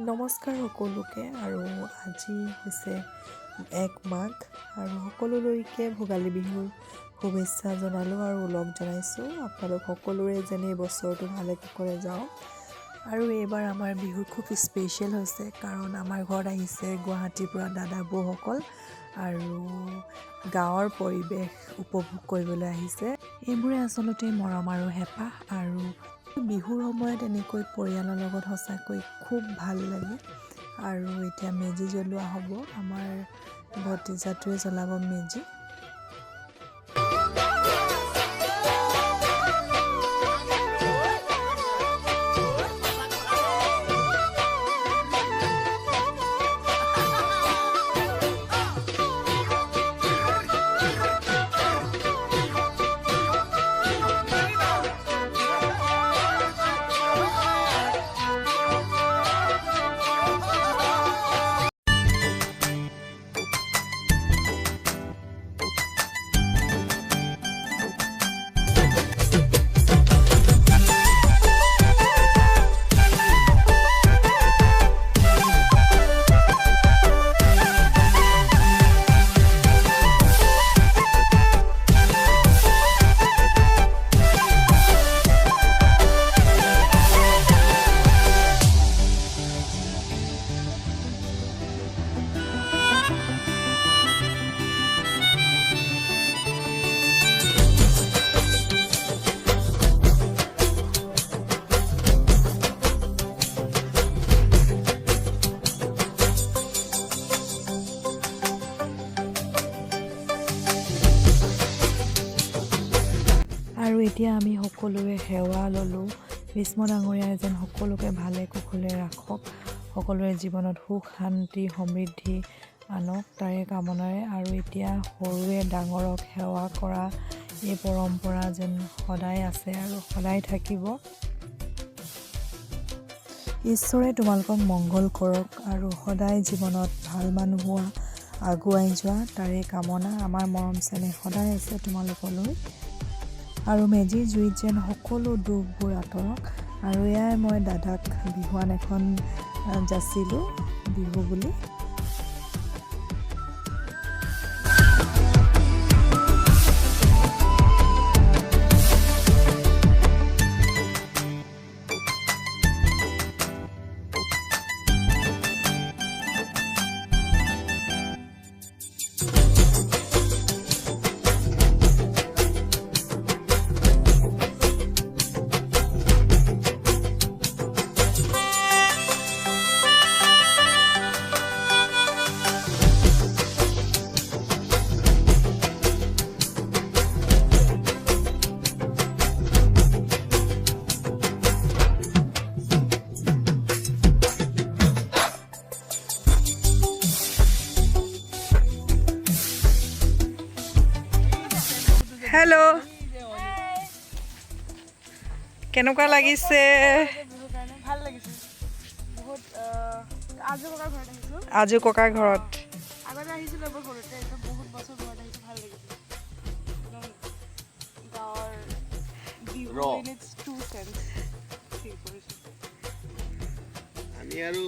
নমস্কাৰ সকলোকে আৰু আজি হৈছে 1 মাঘ আৰু সকলোলৈকে ভোগালী বিহুৰ শুভেচ্ছা জনালোঁ আৰু লগ জনাইছোঁ। আপোনালোক সকলোৰে যেনে বছৰটো ভালে কুশলে যাওক আৰু এইবাৰ আমাৰ বিহু খুব স্পেচিয়েল হৈছে কাৰণ আমাৰ ঘৰত আহিছে গুৱাহাটীৰ পৰা দাদা বৌসকল আৰু গাঁৱৰ পৰিৱেশ উপভোগ কৰিবলৈ আহিছে। এইবোৰে আচলতে মৰম আৰু হেঁপাহ আৰু বিহুৰ সময়ত এনেকৈ পৰিয়ালৰ লগত সঁচাকৈ খুব ভাল লাগে। আৰু এতিয়া মেজি জ্বলোৱা হ'ব, আমাৰ ভতিজাটোৱে জ্বলাব মেজি। আৰু এতিয়া আমি সকলোৱে সেৱা ল'লোঁ। ভীষ্ম ডাঙৰীয়াই যেন সকলোকে ভালে কুশলে ৰাখক, সকলোৰে জীৱনত সুখ শান্তি সমৃদ্ধি আনক তাৰে কামনাৰে। আৰু এতিয়া সৰুৱে ডাঙৰক সেৱা কৰা এই পৰম্পৰা যেন সদায় আছে আৰু সদায় থাকিব। ঈশ্বৰে তোমালোকক মংগল কৰক আৰু সদায় জীৱনত ভাল মানুহ হোৱা, আগুৱাই যোৱা তাৰে কামনা। আমাৰ মৰম চেনেহ সদায় আছে তোমালোকলৈ আৰু মেজিৰ জুইত যেন সকলো দুখবোৰ আঁতৰক। আৰু এয়াই মই দাদাক বিহুৱান এখন যাচিলোঁ বিহু বুলি। হেল্ল', কেনেকুৱা লাগিছে? ভাল লাগিছে বহুত। আজু ককাৰ ঘৰত আগতে আহিছিলোঁ এবাৰ সৰুতে, একদম বহুত বছৰ ঘৰত আহিছোঁ, ভাল লাগিছে। একদম গাঁৱৰ Bihu in its true sense feel কৰিছোঁ। আমি আৰু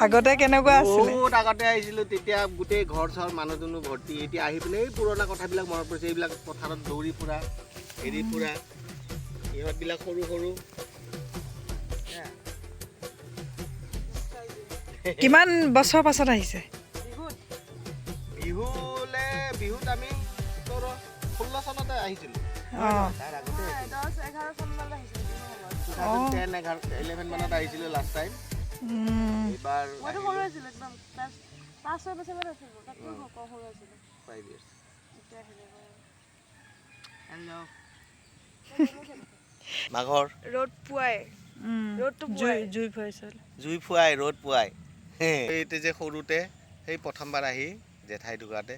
আগতে কেনেকুৱা আছিলে? বহুত আগতে আহিছিলোঁ, তেতিয়া গোটেই ঘৰ চৰ মানুহ দুনুহ ভৰ্তি। এতিয়া আহি পিনে এই পুৰণা কথাবিলাক মনত পৰিছে। এইবিলাক পথাৰত দৌৰি ফুৰা, হেৰি ফুৰা, ইহঁতবিলাক সৰু সৰু। কিমান বছৰ পাছত আহিছে? বিহুত আমি 16 চনতে আহিছিলোঁ। তাৰ আগতে 10-11 চনমানত আহিছিলোঁ। 2010-11 মানত আহিছিলোঁ লাষ্ট টাইম। এইবাৰ মইতো সৰু আছিলোঁ, একদম 5-6 বছৰত আছিলোঁ, তাতকৈ সৰু আছিলোঁ। 5 years। এতিয়া হেল্ল'। মাঘৰ ৰ'দ পুৱাই, ৰ'দটো জুই ফুৱাই ৰ'দ পুৱাই। এইটো যে সৰুতে সেই প্ৰথমবাৰ আহি জেঠাই ঢুকাওঁতে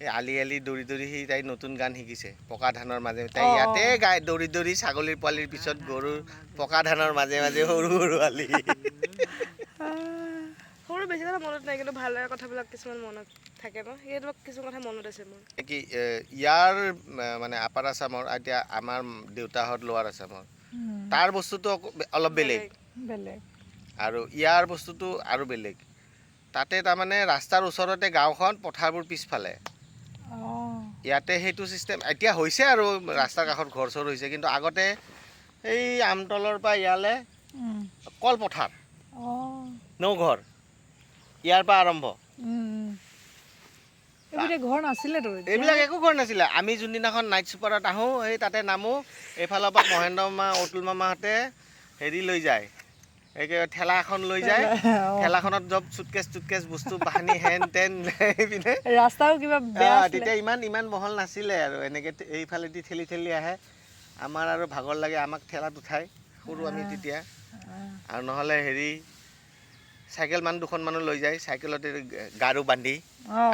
এই আলি আলি দৌৰি দৌৰি সি তাই নতুন গান শিকিছে, পকা ধানৰ মাজে তাই ইয়াতে গাই দৌৰি দৌৰি ছাগলীৰ পোৱালিৰ পিছত গৰুৰ পকা ধানৰ মাজে মাজে সৰু সৰু আলি। সৰু বেছি কথা মনত নাই, কিন্তু ভাল লগা কথাবিলাক কিছুমান মনত থাকে ন, সেইটো কিছুমান কথা মনত আছে মোৰ। কি ইয়াৰ মানে আপাৰ আছামৰ, এতিয়া আমাৰ দেউতাহঁত লোৱাৰ আছামৰ, তাৰ বস্তুটো অলপ বেলেগ। বেলেগ আৰু ইয়াৰ বস্তুটো আৰু বেলেগ তাতে তাৰমানে ৰাস্তাৰ ওচৰতে গাঁওখন পথাৰবোৰ পিছফালে ইয়াতে সেইটো চিষ্টেম এতিয়া হৈছে আৰু ৰাস্তাৰ কাষত ঘৰ চৰ হৈছে কিন্তু আগতে এই আমতলৰ পৰা ইয়ালে কলপথাৰ নৌঘৰ ইয়াৰ পৰা আৰম্ভ ঘৰ নাছিলে এইবিলাক একো ঘৰ নাছিলে আমি যোনদিনাখন নাইট ছুপাৰত আহোঁ সেই তাতে নামো এইফালৰ পৰা মহেন্দ্ৰ মামা অতুল মামাহঁতে হেৰি লৈ যায় একেবাৰে ঠেলা এখন লৈ যায় ঠেলাখনত জব চুটকেছ বস্তু বাহানি হেন তেন এইপিনে ৰাস্তাও কিবা তেতিয়া ইমান বহল নাছিলে আৰু এনেকৈ এইফালেদি ঠেলি আহে আমাৰ আৰু ভাগৰ লাগে আমাক ঠেলাত উঠাই সৰু আমি তেতিয়া আৰু নহ'লে হেৰি চাইকেল মান দুখনমানো লৈ যায় চাইকেলতে গাৰু বান্ধি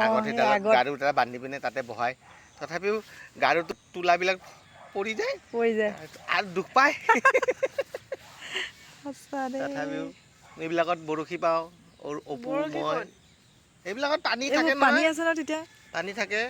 আগতে গাৰু এটা বান্ধি পিনে তাতে বহাই তথাপিও গাৰুটো তোলাবিলাক পৰি যায় আৰু দুখ পায় তথাপিও এইবিলাকত বৰশী পাওঁ অপু মই এইবিলাকত পানী থাকে নহয় পানী থাকে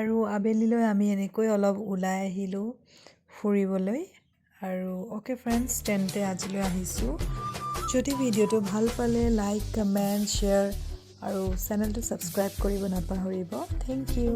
আৰু আবেলিলৈ আমি এনেকৈ অলপ ওলাই আহিলোঁ ফুৰিবলৈ আৰু অ'কে ফ্ৰেণ্ডছ তেন্তে আজিলৈ আহিছোঁ যদি ভিডিঅ'টো ভাল পালে লাইক কমেণ্ট শ্বেয়াৰ আৰু চেনেলটো ছাবস্ক্ৰাইব কৰিব নাপাহৰিব থেংক ইউ